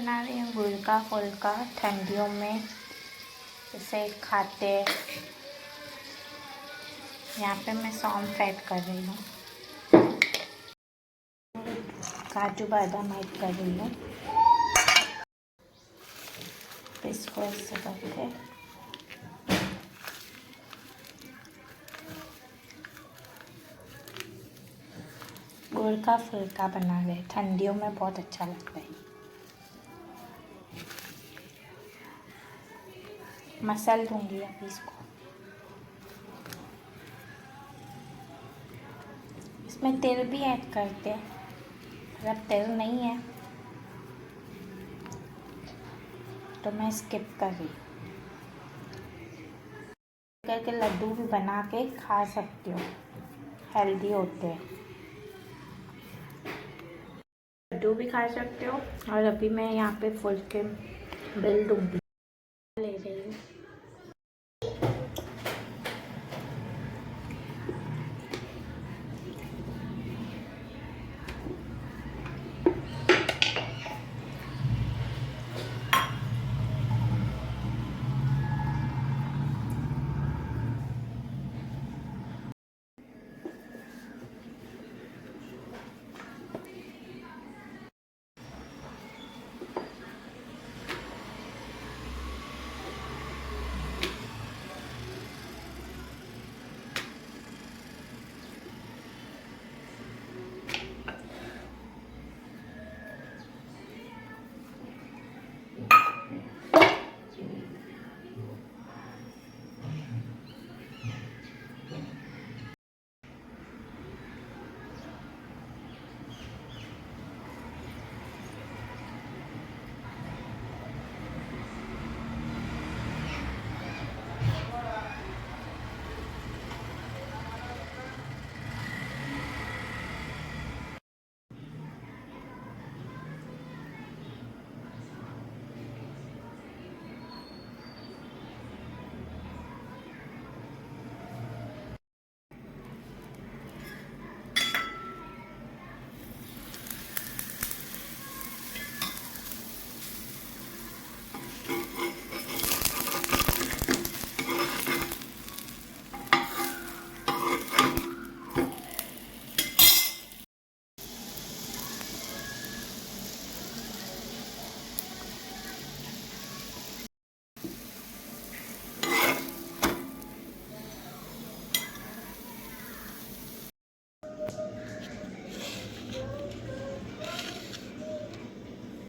बना रही हूँ गुलका फुल्का। ठंडियों में इसे खाते हैं। यहाँ पे मैं सौंफ ऐड कर रही हूँ, काजू बादाम ऐड कर रही हूँ। इसको ऐसे करके गुलका फुल्का बना रहे। ठंडियों में बहुत अच्छा लगता है। मसल दूंगी अभी इसको। इसमें तेल भी ऐड करते हैं, अगर तेल नहीं है तो मैं स्किप कर रही हूँ। करके लड्डू भी बना के खा सकती हो, हेल्दी होते हैं। लड्डू भी खा सकते हो। और अभी मैं यहाँ पे फुल्के बेल दूँगी।